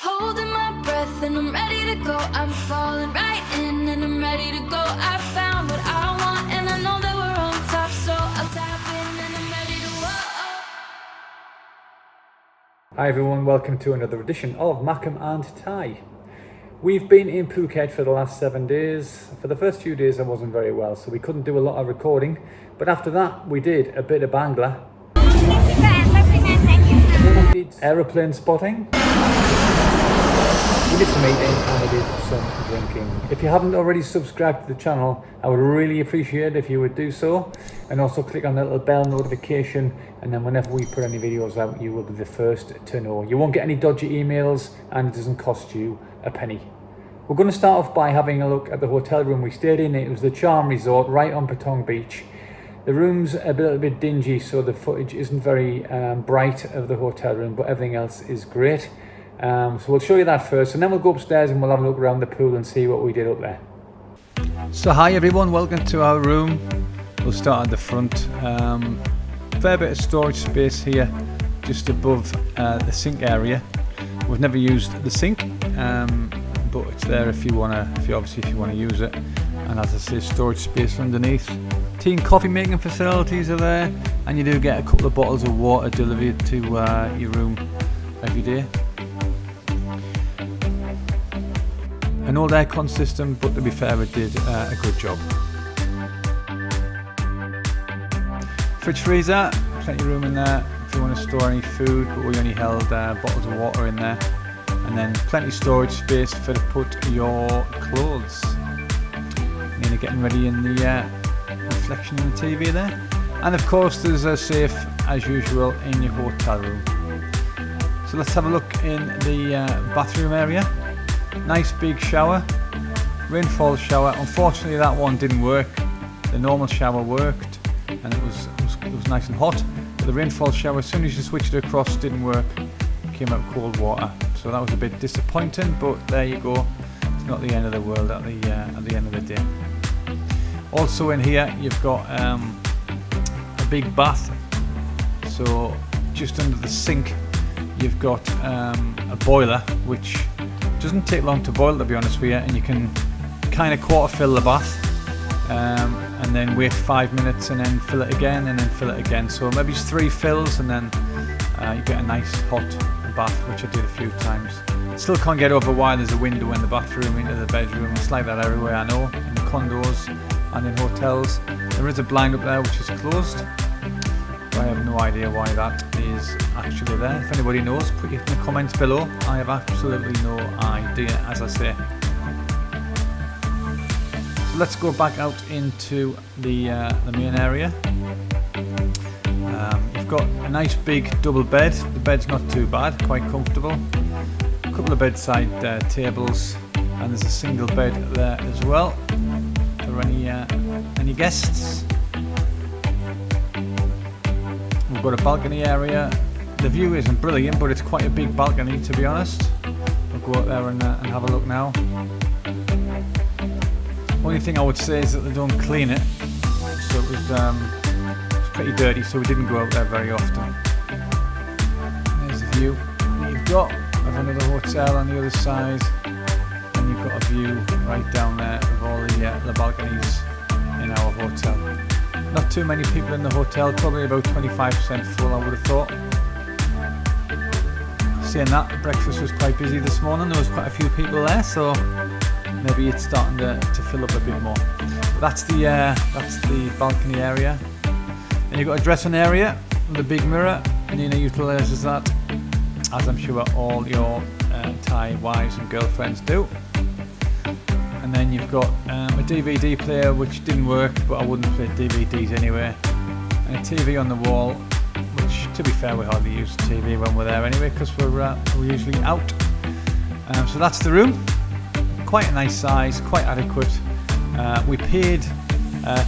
Holding my breath and I'm ready to go. I'm falling right in and I'm ready to go. I found what I want and I know that we're on top, so I'll tap in and I'm ready to whoa. Hi everyone, welcome to another edition of Mackham and Thai. We've been in Phuket for the last 7 days. For the first few days I wasn't very well, so we couldn't do a lot of recording, but after that we did a bit of Bangla. We did aeroplane spotting. We did some eating and we did some drinking. If you haven't already subscribed to the channel, I would really appreciate it if you would do so, and also click on the little bell notification, and then whenever we put any videos out you will be the first to know. You won't get any dodgy emails and it doesn't cost you a penny. We're going to start off by having a look at the hotel room we stayed in. It was the Charm Resort right on Patong Beach. The room's a little bit dingy, so the footage isn't very bright of the hotel room, but everything else is great. So we'll show you that first, and then we'll go upstairs and we'll have a look around the pool and see what we did up there. So hi everyone, welcome to our room. We'll start at the front. Fair bit of storage space here, just above the sink area. We've never used the sink, but it's there if you want to use it. And as I say, storage space underneath. Tea and coffee making facilities are there, and you do get a couple of bottles of water delivered to your room every day. An old aircon system, but to be fair, it did a good job. Fridge freezer, plenty of room in there if you want to store any food, but we only held bottles of water in there. And then plenty of storage space for to put your clothes. Nearly getting ready in the reflection in the TV there. And of course there's a safe as usual in your hotel room. So let's have a look in the bathroom area. Nice big shower, rainfall shower. Unfortunately that one didn't work. The normal shower worked and it was nice and hot, but the rainfall shower, as soon as you switched it across, didn't work. It came out cold water, so that was a bit disappointing, but there you go. It's not the end of the world at the end of the day. Also in here you've got a big bath, so just under the sink you've got a boiler, which doesn't take long to boil, to be honest with you, and you can kind of quarter fill the bath and then wait 5 minutes and then fill it again and then fill it again. So maybe it's 3 fills and then you get a nice hot bath, which I did a few times. Still can't get over why there's a window in the bathroom into the bedroom. It's like that everywhere, I know, in condos and in hotels. There is a blind up there which is closed. I have no idea why that is actually there. If anybody knows, put it in the comments below. I have absolutely no idea, as I say. So let's go back out into the main area. You've got a nice big double bed. The bed's not too bad, quite comfortable. A couple of bedside tables, and there's a single bed there as well for any guests. We've got a balcony area. The view isn't brilliant, but it's quite a big balcony, to be honest. We'll go out there and have a look now. Only thing I would say is that they don't clean it, so it was pretty dirty, so we didn't go out there very often. There's the view you've got of another hotel on the other side, and you've got a view right down there of all the balconies in our hotel. Not too many people in the hotel, probably about 25% full, I would have thought. Saying that, breakfast was quite busy this morning. There was quite a few people there, so maybe it's starting to fill up a bit more. But that's the balcony area. And you've got a dressing area with a big mirror. Nina utilises that, as I'm sure all your Thai wives and girlfriends do. And then you've got a DVD player which didn't work, but I wouldn't play DVDs anyway. And a TV on the wall, which, to be fair, we hardly use the TV when we're there anyway, because we're usually out. So that's the room. Quite a nice size, quite adequate. We paid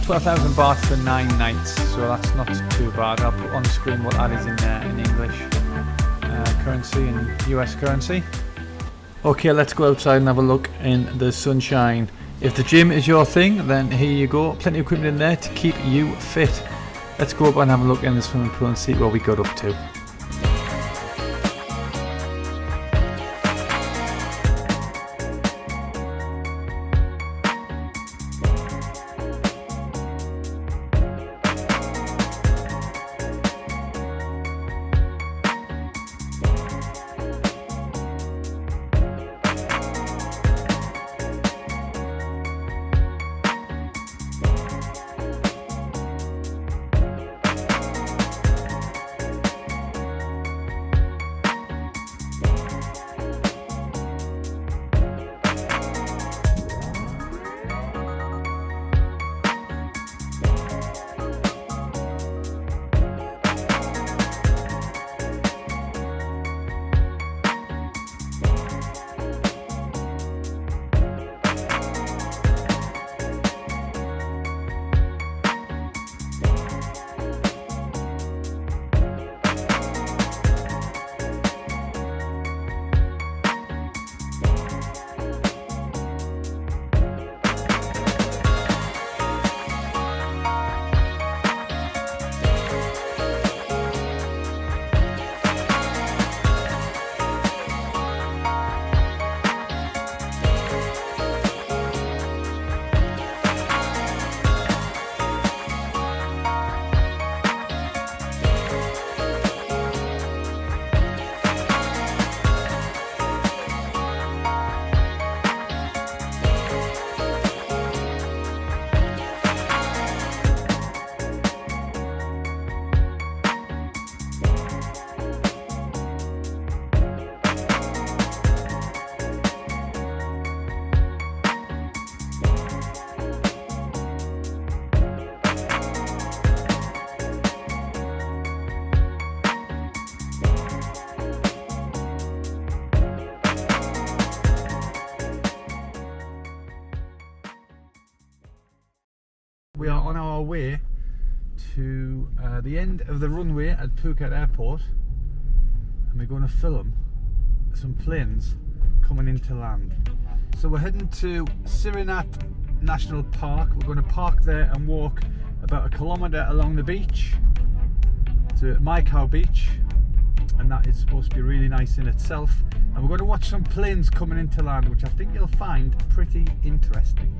12,000 baht for 9 nights, so that's not too bad. I'll put on the screen what that is in English currency and US currency. Okay, let's go outside and have a look in the sunshine. If the gym is your thing, then here you go. Plenty of equipment in there to keep you fit. Let's go up and have a look in the swimming pool and see what we got up to. we are on our way to the end of the runway at Phuket Airport, and we're going to film some planes coming into land. So we're heading to Sirinat National Park. We're going to park there and walk about 1 kilometre along the beach to Mai Khao beach, and that is supposed to be really nice in itself. And we're going to watch some planes coming into land, which I think you'll find pretty interesting.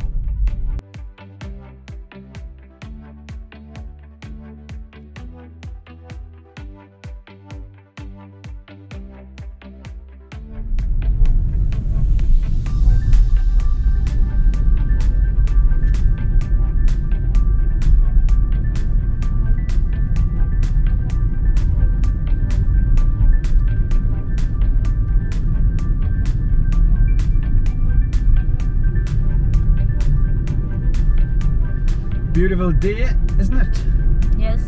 Beautiful day, isn't it? Yes.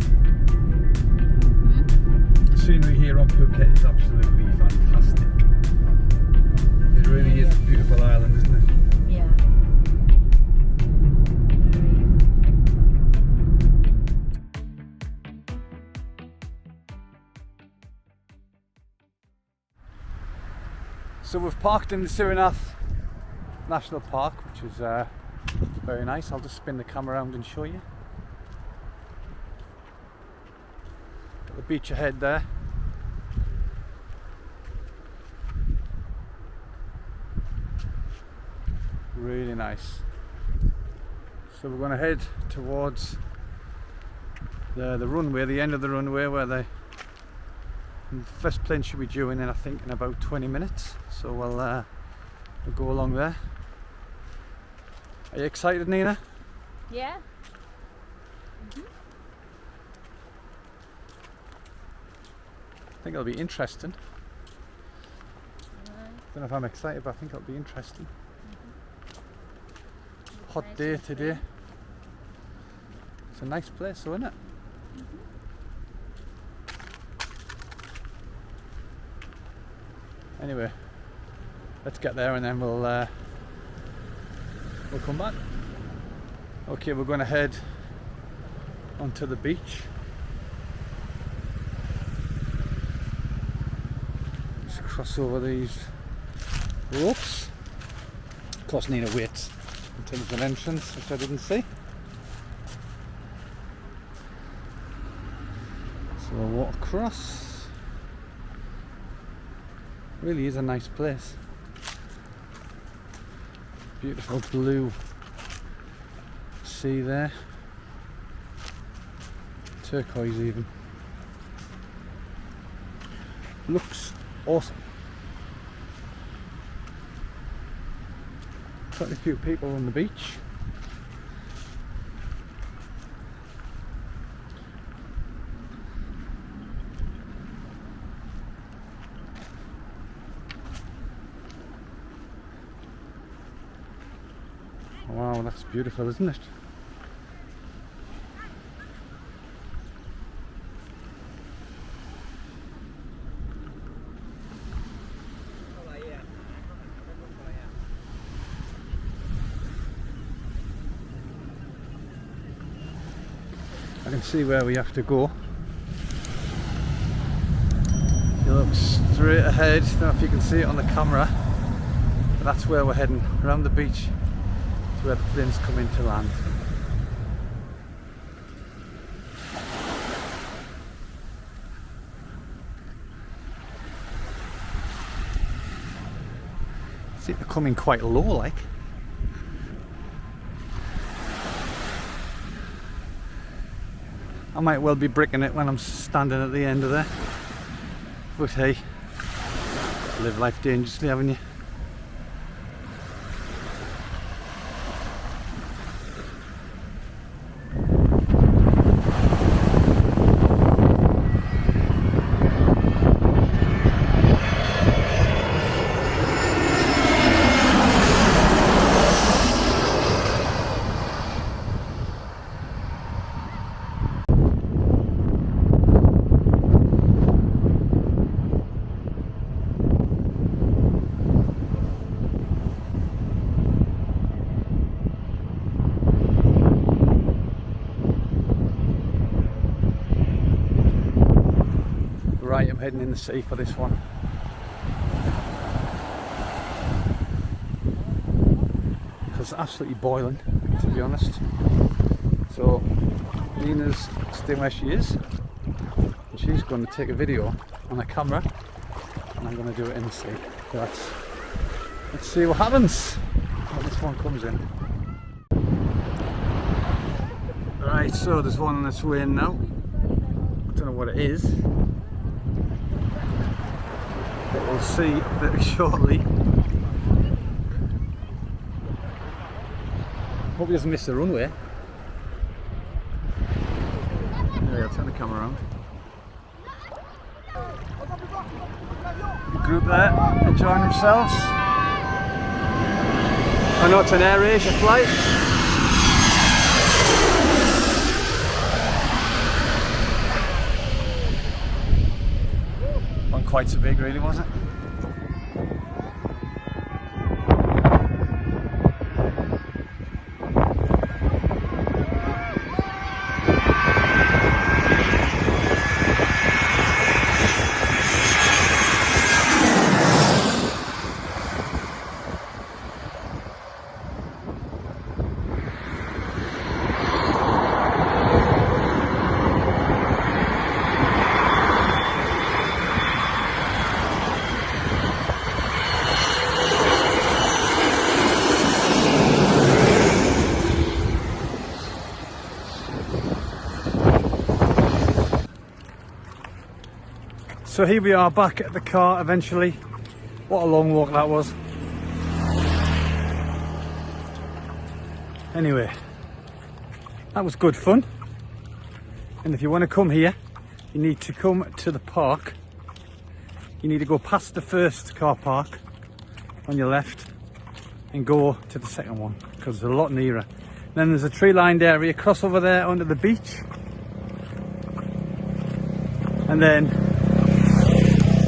The scenery here on Phuket is absolutely fantastic. It really is a beautiful island, isn't it? Yeah. So we've parked in the Sirinat National Park, which is very nice. I'll just spin the camera around and show you. Got the beach ahead there. Really nice. So we're going to head towards the runway, the end of the runway, where the first plane should be due in I think in about 20 minutes. So we'll go along there. Are you excited, Nina? Yeah. I think it'll be interesting. Don't know if I'm excited, but I think it'll be interesting. Hot day today. It's a nice place, though, isn't it? Anyway, let's get there and then we'll come back. Okay, we're going to head onto the beach. Just cross over these ropes. Of course, Nina waits until there's an entrance, which I didn't see. So we'll walk across. Really is a nice place. Beautiful blue sea there. Turquoise even. Looks awesome. Quite a few people on the beach. Wow, that's beautiful, isn't it? I can see where we have to go. You look straight ahead, don't know if you can see it on the camera, but that's where we're heading, around the beach. Where the planes come into land. See, they're coming quite low, like. I might well be bricking it when I'm standing at the end of there. But hey, live life dangerously, haven't you? heading in the sea for this one. It's absolutely boiling, to be honest. So Nina's staying where she is, and she's going to take a video on a camera, and I'm going to do it in the sea. Let's see what happens when this one comes in. Right, so there's one on its way in now. I don't know what it is, but we'll see very shortly. Hope he doesn't miss the runway. Anyway, I'll turn the camera around. The group there, enjoying themselves. I know it's an Air Asia flight. Wasn't quite so big really, was it? So here we are back at the car eventually. What a long walk that was. Anyway, that was good fun. And if you want to come here, you need to come to the park. You need to go past the first car park on your left and go to the second one, because it's a lot nearer. Then there's a tree lined area, cross over there onto the beach, and then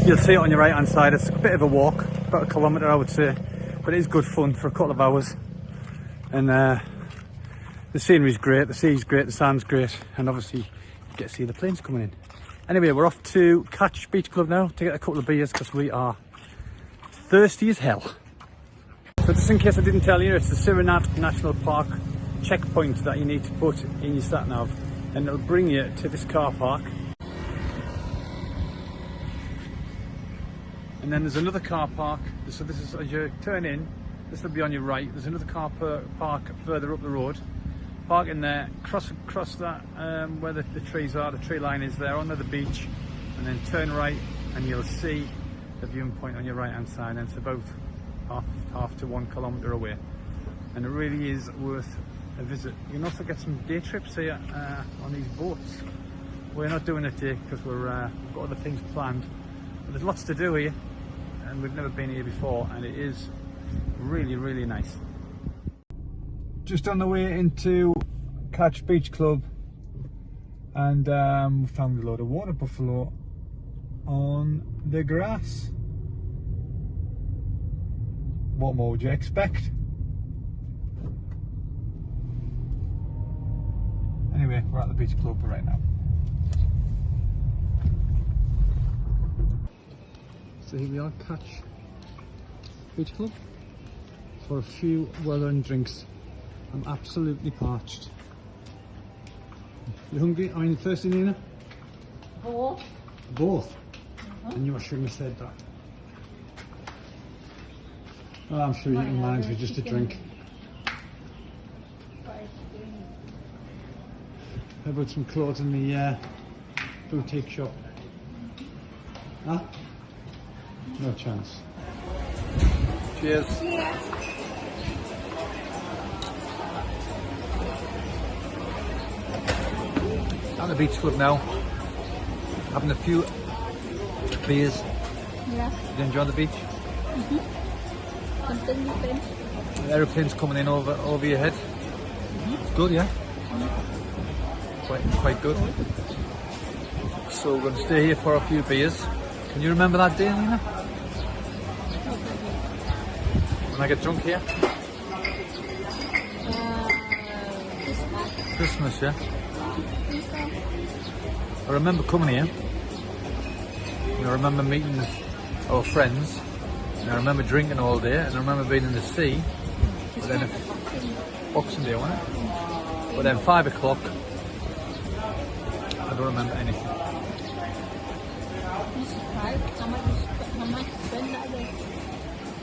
you'll see it on your right hand side. It's a bit of a walk, about a kilometre I would say, but it is good fun for a couple of hours. And the scenery's great, the sea's great, the sand's great, and obviously you get to see the planes coming in. Anyway, we're off to Catch Beach Club now to get a couple of beers because we are thirsty as hell. So just in case I didn't tell you, it's the Siranat National Park checkpoint that you need to put in your sat nav, and it'll bring you to this car park. And then there's another car park, so this is, as you turn in, this will be on your right. There's another car park further up the road. Park in there, cross that where the trees are, the tree line is there, onto the beach, and then turn right and you'll see the viewing point on your right hand side, and it's about half to 1 kilometre away. And it really is worth a visit. You can also get some day trips here on these boats. We're not doing it here because we've got other things planned, but there's lots to do here. And we've never been here before, and it is really, really nice. Just on the way into Catch Beach Club, and we found a load of water buffalo on the grass. What more would you expect? Anyway, we're at the beach club right now. So here we are, Catch Beach Club, for a few well-earned drinks. I'm absolutely parched. You hungry? Are you thirsty, Nina? Both. Both? I knew I shouldn't have said that. Oh, I'm sure you can manage with just a drink. How about some clothes in the boutique shop? Huh? No chance. Cheers. Cheers. At the beach club now, having a few beers. Yeah. Did you enjoy the beach? Something different. The aeroplane's coming in over your head. It's good, yeah? Quite good. So we're going to stay here for a few beers. Can you remember that day, Nina? When I get drunk here? Christmas, yeah? I remember coming here And I remember meeting our friends, and I remember drinking all day, and I remember being in the sea. But then Boxing Day, wasn't it? But then 5 o'clock, I don't remember anything.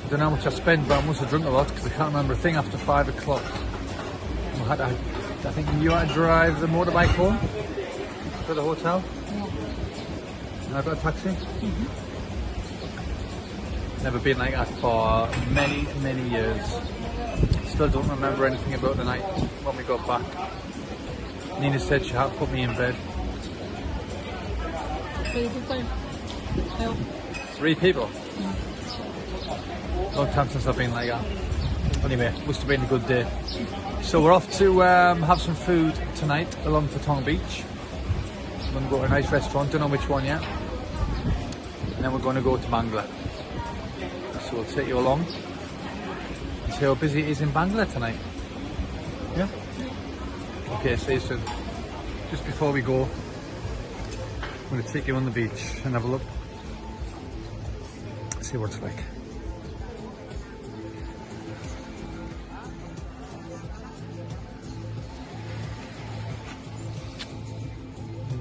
I don't know how much I spent, but I must have drunk a lot because I can't remember a thing after 5 o'clock. I think you had to drive the motorbike home to the hotel. Yeah. And I got a taxi. Never been like that for many, many years. Still don't remember anything about the night when we got back. Nina said she had put me in bed. 3 people. Help. 3 people. Long time since I've been like that. Anyway, must have been a good day. So we're off to have some food tonight along Patong Beach. We're going to go to a nice restaurant, don't know which one yet. And then we're going to go to Bangla. So we'll take you along and see how busy it is in Bangla tonight. Yeah? Okay, see you soon. Just before we go, I'm going to take you on the beach and have a look. See what it's like.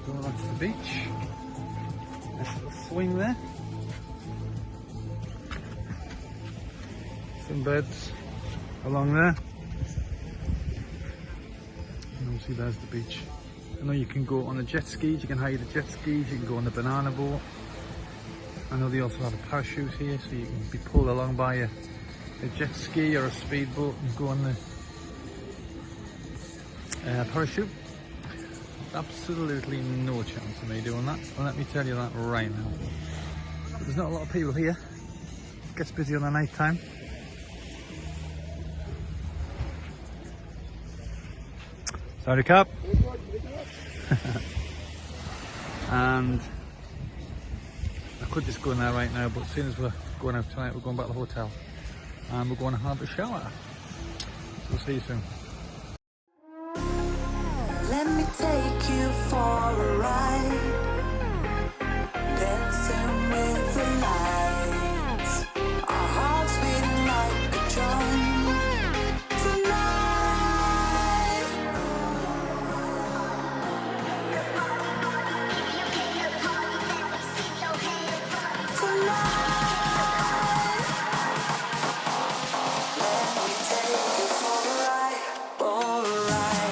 Going on to the beach. Nice little swing there. Some beds along there. And obviously there's the beach. I know you can go on the jet skis, you can hire the jet skis, you can go on the banana boat. I know they also have a parachute here, so you can be pulled along by a jet ski or a speedboat and go on the parachute. Absolutely no chance of me doing that, let me tell you that right now. But there's not a lot of people here. It gets busy on the night time. Sorry, Cap. And I could just go in there right now, but as soon as we're going out tonight, we're going back to the hotel and we're going to have a shower. So we'll see you soon. Let me take you for a ride, dancing with the lights, our hearts beating like a drum tonight. Let me take you for a ride, for a ride.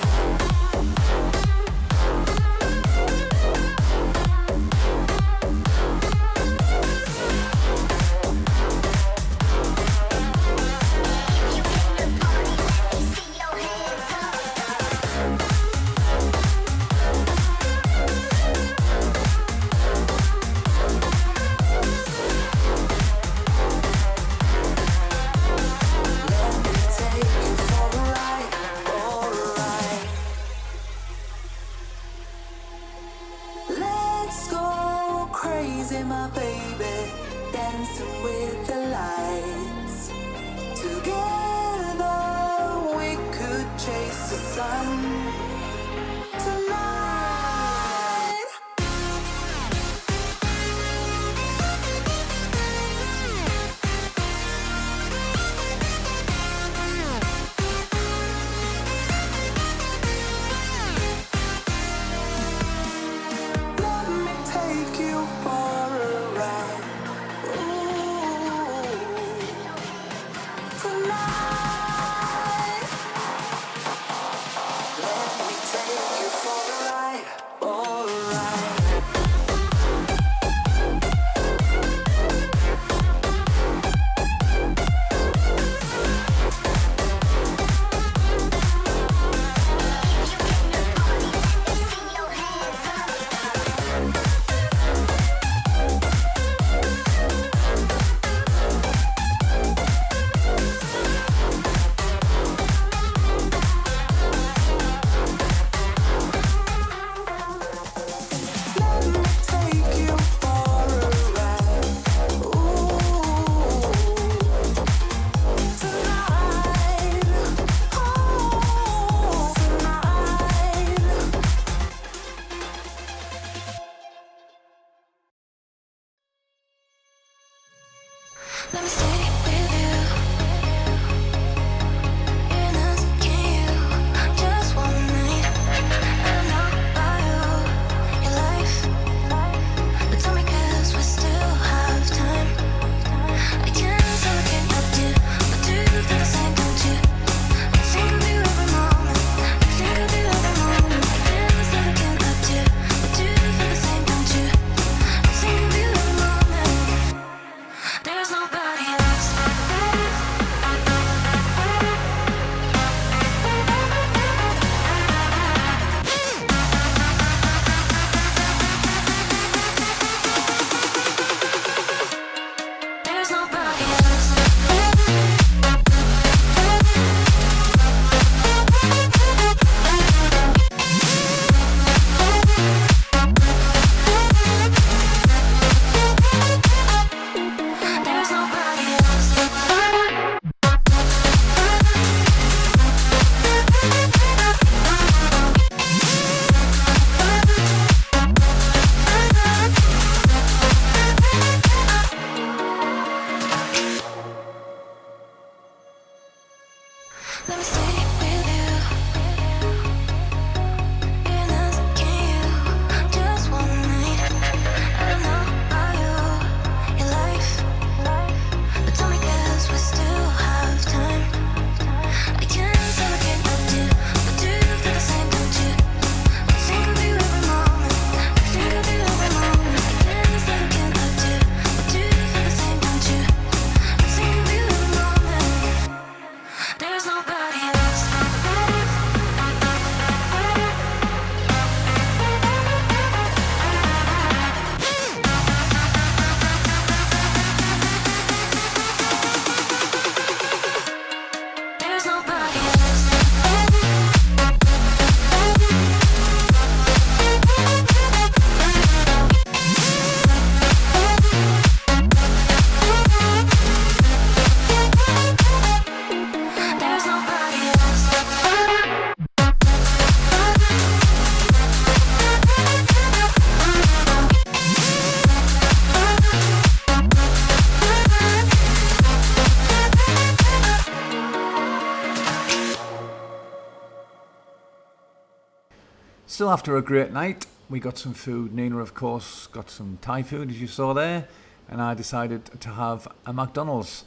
So after a great night, we got some food. Nina, of course, got some Thai food, as you saw there, and I decided to have a McDonald's.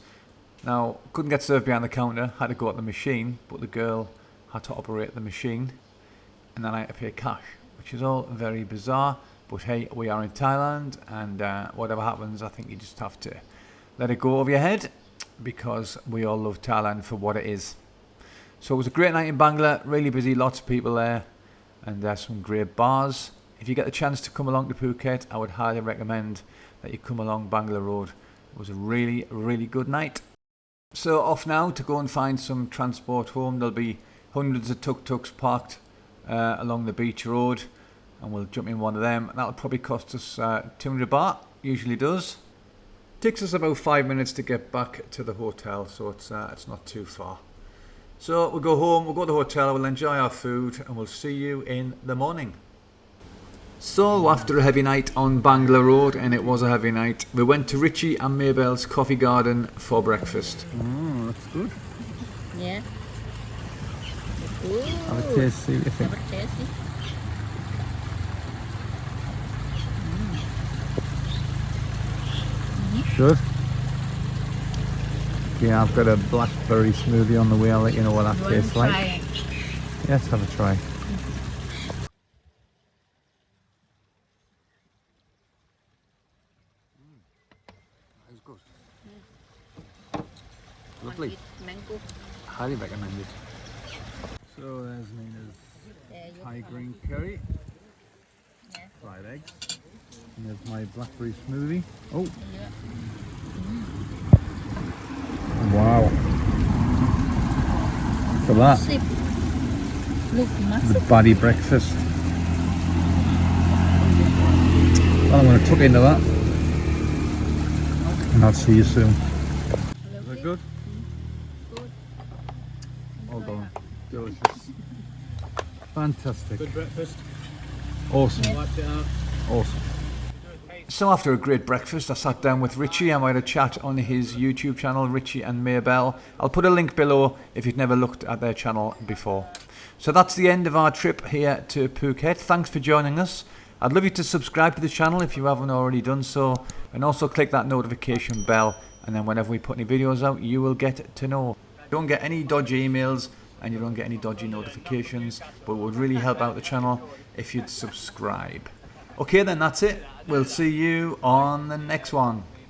Now, couldn't get served behind the counter, had to go at the machine, but the girl had to operate the machine, and then I had to pay cash, which is all very bizarre. But hey, we are in Thailand, and whatever happens, I think you just have to let it go over your head, because we all love Thailand for what it is. So it was a great night in Bangla, really busy, lots of people there, and there's some great bars. If you get the chance to come along to Phuket, I would highly recommend that you come along Bangla Road. It was a really, really good night. So off now to go and find some transport home. There'll be hundreds of tuk-tuks parked along the beach road, and we'll jump in one of them. That'll probably cost us 200 baht, usually does. Takes us about 5 minutes to get back to the hotel, so it's not too far. So we'll go home, we'll go to the hotel, we'll enjoy our food, and we'll see you in the morning. So after a heavy night on Bangla Road, and it was a heavy night, we went to Richie and Maybelle's Coffee Garden for breakfast. Oh, that's good. Yeah. Have a taste, see what you think. Have a tasty. Good. Yeah, I've got a blackberry smoothie on the way. I'll let you know what that tastes like. Yes, have a try. It's good. Lovely. Mango. Highly recommended. So there's Nina's Thai green curry, fried eggs, and there's my blackberry smoothie. Oh! Yeah. Wow! Look at that. Sip. Look, The massive. baddie breakfast. Well, I'm going to tuck into that, and I'll see you soon. Is that good? Good. All done. Delicious. Fantastic. Good breakfast. Awesome. Wiped it out. Awesome. So after a great breakfast, I sat down with Richie and we had a chat on his YouTube channel, Richie and Maybelle. I'll put a link below if you've never looked at their channel before. So that's the end of our trip here to Phuket. Thanks for joining us. I'd love you to subscribe to the channel if you haven't already done so, and also click that notification bell, and then whenever we put any videos out, you will get to know. You don't get any dodgy emails and you don't get any dodgy notifications, but it would really help out the channel if you'd subscribe. Okay then, that's it. We'll see you on the next one.